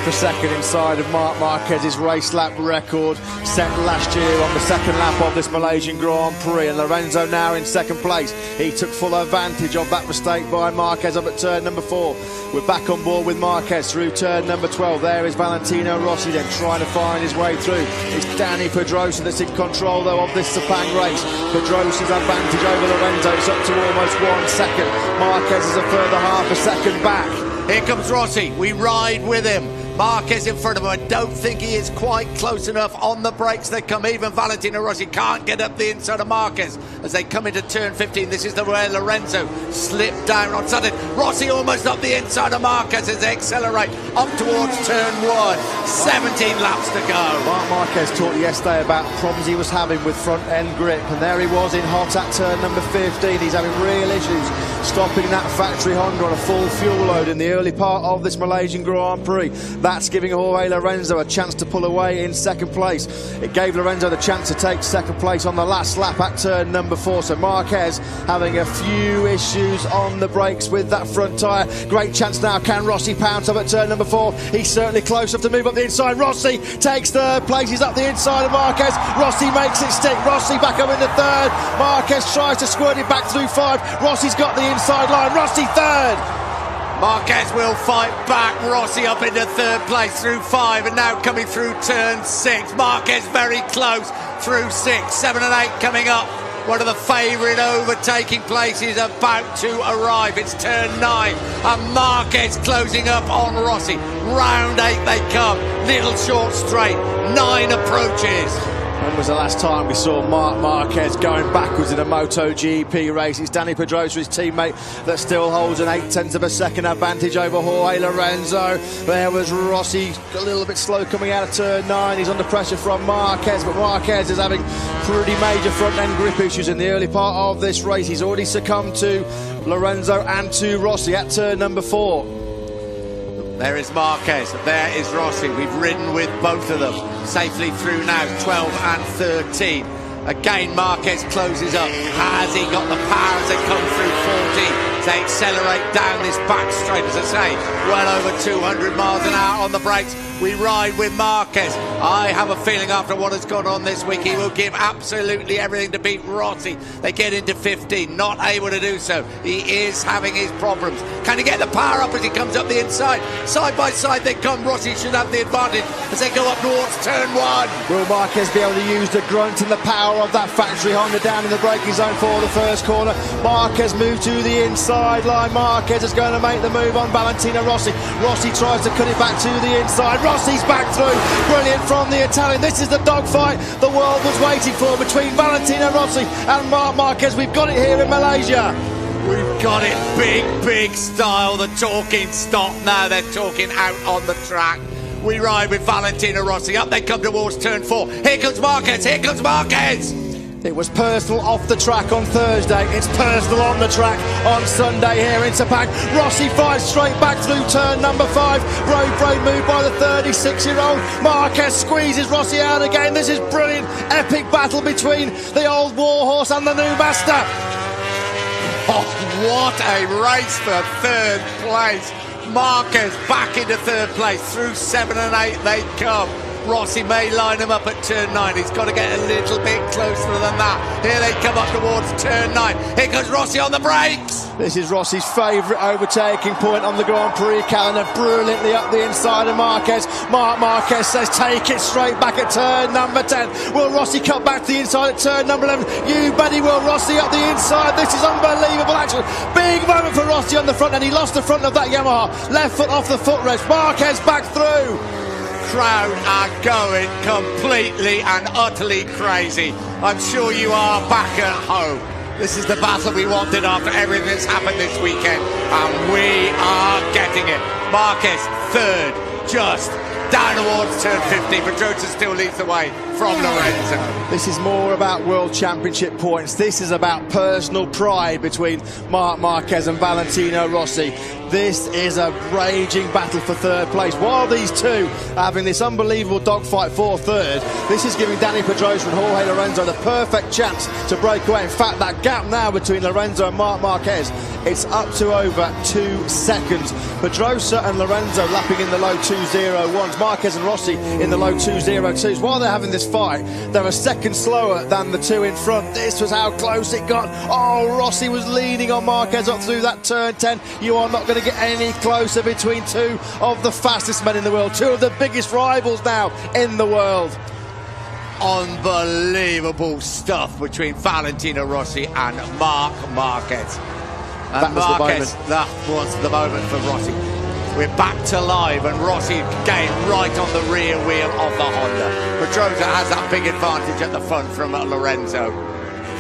a second inside of Marc Marquez's race lap record set last year on the second lap of this Malaysian Grand Prix, and Lorenzo now in second place. He took full advantage of that mistake by Marquez up at turn number 4. We're back on board with Marquez through turn number 12. There is Valentino Rossi then trying to find his way through. It's Dani Pedrosa that's in control though of this Sepang race. Pedrosa's advantage over Lorenzo is up to almost 1 second. Marquez is a further half a second back. Here comes Rossi, we ride with him. Marquez in front of him. I don't think he is quite close enough on the brakes. They come even. Valentino Rossi can't get up the inside of Marquez as they come into turn 15. This is the way Lorenzo slipped down on sudden. Rossi almost up the inside of Marquez as they accelerate up towards turn 1. 17 laps to go. Marc Marquez talked yesterday about problems he was having with front end grip, and there he was in hot at turn number 15. He's having real issues stopping that factory Honda on a full fuel load in the early part of this Malaysian Grand Prix. That's giving Jorge Lorenzo a chance to pull away in second place. It gave Lorenzo the chance to take second place on the last lap at turn number 4. So Marquez having a few issues on the brakes with that front tyre. Great chance now. Can Rossi pounce up at turn number 4? He's certainly close enough to move up the inside. Rossi takes third place. He's up the inside of Marquez. Rossi makes it stick. Rossi back up into third. Marquez tries to squirt it back through 5. Rossi's got the inside line. Rossi third. Marquez will fight back. Rossi up into third place through 5 and now coming through turn 6. Marquez very close through 6, 7 and 8 coming up. One of the favourite overtaking places about to arrive. It's turn 9 and Marquez closing up on Rossi. Round 8 they come. Little short straight. 9 approaches. When was the last time we saw Marc Marquez going backwards in a MotoGP race? It's Dani Pedrosa, his teammate, that still holds an 0.8 of a second advantage over Jorge Lorenzo. There was Rossi, a little bit slow coming out of turn 9. He's under pressure from Marquez, but Marquez is having pretty major front-end grip issues in the early part of this race. He's already succumbed to Lorenzo and to Rossi at turn number 4. There is Marquez, there is Rossi. We've ridden with both of them safely through now, 12 and 13. Again, Marquez closes up. Has he got the power as they come through 14? They accelerate down this back straight, as I say, well over 200 miles an hour on the brakes. We ride with Marquez. I have a feeling after what has gone on this week, he will give absolutely everything to beat Rossi. They get into 15, not able to do so. He is having his problems. Can he get the power up as he comes up the inside? Side by side they come. Rossi should have the advantage as they go up towards turn 1. Will Marquez be able to use the grunt and the power of that factory Honda down in the braking zone for the first corner? Marquez moves to the inside line. Marquez is going to make the move on Valentino Rossi. Rossi tries to cut it back to the inside. Rossi's back through. Brilliant from the Italian. This is the dogfight the world was waiting for between Valentino Rossi and Marc Marquez. We've got it here in Malaysia. We've got it big style. The talking stop now. They're talking out on the track. We ride with Valentino Rossi. Up they come towards turn 4. Here comes Marquez. Here comes Marquez. It was personal off the track on Thursday. It's personal on the track on Sunday here in Sepang. Rossi fights straight back through turn number 5. Brave move by the 36-year-old. Marquez squeezes Rossi out again. This is brilliant. Epic battle between the old warhorse and the new master. Oh, what a race for third place. Marquez back into third place. Through 7 and 8 they come. Rossi may line him up at turn 9. He's got to get a little bit closer than that. Here they come up towards turn 9. Here goes Rossi on the brakes. This is Rossi's favourite overtaking point on the Grand Prix calendar. Brilliantly up the inside of Marquez. Marc Marquez says take it straight back at turn number 10. Will Rossi cut back to the inside at turn number 11? You bet he will. Rossi up the inside. This is unbelievable action. Big moment for Rossi on the front, and he lost the front of that Yamaha. Left foot off the footrest. Marquez back through. Crowd are going completely and utterly crazy. I'm sure you are back at home. This is the battle we wanted after everything that's happened this weekend, and we are getting it. Marquez third, just down towards turn 50. Pedrosa still leads the way. from Lorenzo. This is more about World Championship points. This is about personal pride between Marc Marquez and Valentino Rossi. This is a raging battle for third place. While these two are having this unbelievable dogfight for third, this is giving Dani Pedrosa and Jorge Lorenzo the perfect chance to break away. In fact, that gap now between Lorenzo and Marc Marquez, it's up to over 2 seconds. Pedrosa and Lorenzo lapping in the low 2:01s. Marquez and Rossi in the low 2:02s. While they're having this fight, they're a second slower than the two in front. This was how close it got. Oh, Rossi was leading on Marquez up through that turn 10. You are not going to get any closer between two of the fastest men in the world, two of the biggest rivals now in the world. Unbelievable stuff between Valentino Rossi and Marc Marquez. And That was the moment for Rossi. We're back to live, and Rossi again right on the rear wheel of the Honda. Pedrosa has that big advantage at the front from Lorenzo.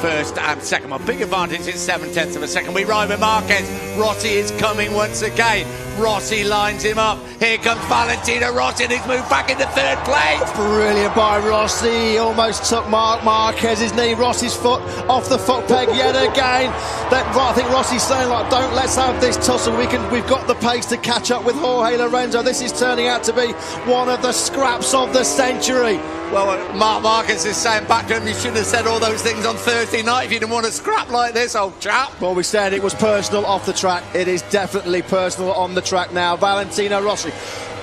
First and second one. Big advantage is 7/10 of a second. We ride with Marquez. Rossi is coming once again. Rossi lines him up. Here comes Valentino Rossi, and he's moved back into third place. Brilliant by Rossi. He almost took Marc Marquez's knee. Rossi's foot off the foot peg yet again. I think Rossi's saying, like, don't let's have this tussle. We've got the pace to catch up with Jorge Lorenzo. This is turning out to be one of the scraps of the century. Well, Marc Marquez is saying back to him, you should have said all those things on Thursday night if you didn't want to scrap like this, old chap. Well, we said it was personal off the track. It is definitely personal on the track now. Valentino Rossi,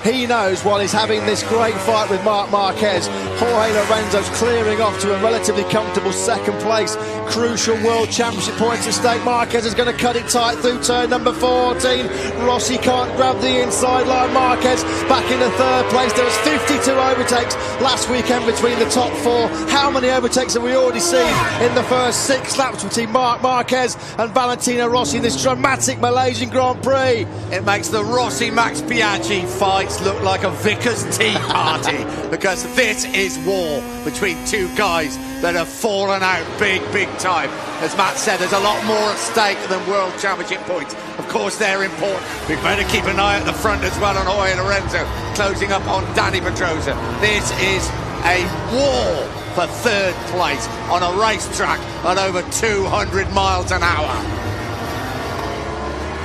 he knows while he's having this great fight with Marc Marquez, Jorge Lorenzo's clearing off to a relatively comfortable second place. Crucial World Championship points at stake. Marquez is going to cut it tight through turn number 14. Rossi can't grab the inside line. Marquez back into third place. There was 52 overtakes last weekend between the top four. How many overtakes have we already seen in the first 6 laps between Marc Marquez and Valentino Rossi in this dramatic Malaysian Grand Prix? It makes the Rossi-Max Biaggi fights look like a vicar's tea party, because this is war between two guys that have fallen out big time. As Matt said, there's a lot more at stake than World Championship points. Of course, they're important. We better keep an eye at the front as well on Jorge Lorenzo, closing up on Dani Pedrosa. This is a war for third place on a racetrack at over 200 miles an hour.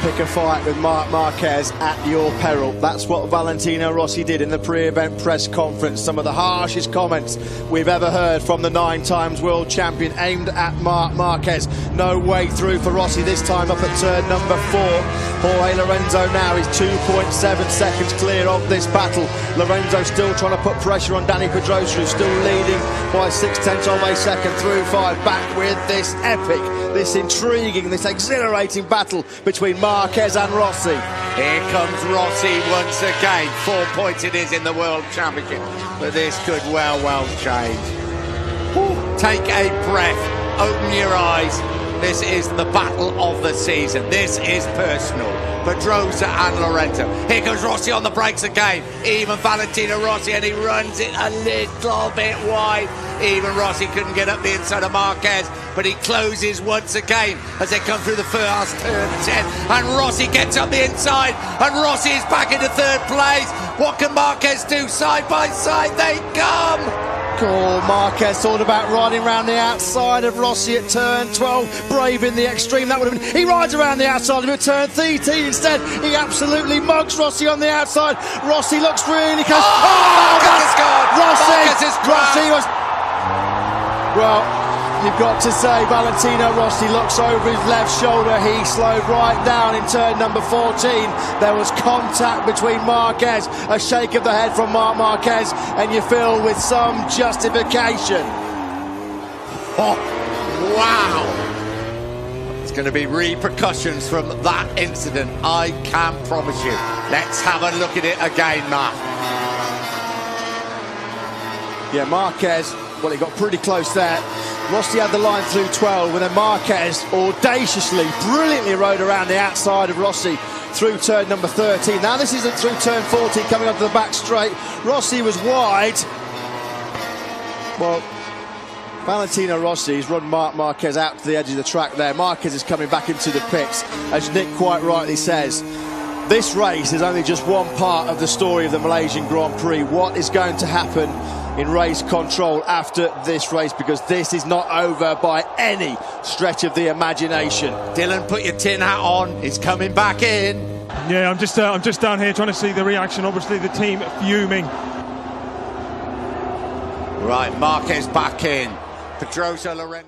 Pick a fight with Marc Marquez at your peril. That's what Valentino Rossi did in the pre-event press conference. Some of the harshest comments we've ever heard from the 9 times world champion aimed at Marc Marquez. No way through for Rossi this time up at turn number 4. Jorge Lorenzo now is 2.7 seconds clear of this battle. Lorenzo still trying to put pressure on Dani Pedrosa, who's still leading by 0.6 of a second through 5. Back with this epic, this intriguing, this exhilarating battle between Marquez and Rossi. Here comes Rossi once again. 4 points it is in the World Championship, but this could well change. Take a breath, open your eyes. This is the battle of the season. This is personal. Pedrosa and Lorenzo. Here goes Rossi on the brakes again. Even Valentino Rossi, and he runs it a little bit wide. Even Rossi couldn't get up the inside of Marquez, but he closes once again as they come through the first turn 10. And Rossi gets up the inside, and Rossi is back into third place. What can Marquez do? Side by side they come. Oh, Marquez thought about riding around the outside of Rossi at turn 12, brave in the extreme. That would have been. He rides around the outside of him at turn 13. Instead, he absolutely mugs Rossi on the outside. Rossi looks really close. Marquez has gone. Rossi was. Well, you've got to say, Valentino Rossi looks over his left shoulder. He slowed right down in turn number 14. There was contact between Marquez, a shake of the head from Marc Marquez, and you feel with some justification. Oh, wow. There's going to be repercussions from that incident, I can promise you. Let's have a look at it again, Marc. Yeah, Marquez, well, he got pretty close there. Rossi had the line through 12, and then Marquez audaciously, brilliantly rode around the outside of Rossi through turn number 13. Now this isn't through turn 14, coming onto the back straight. Rossi was wide. Well, Valentino Rossi's run Marc Marquez out to the edge of the track there. Marquez is coming back into the pits. As Nick quite rightly says, this race is only just one part of the story of the Malaysian Grand Prix. What is going to happen in race control after this race, because this is not over by any stretch of the imagination. Dylan, put your tin hat on. It's coming back in. Yeah, I'm just down here trying to see the reaction. Obviously, the team fuming. Right, Marquez back in. Pedrosa Lorenzo.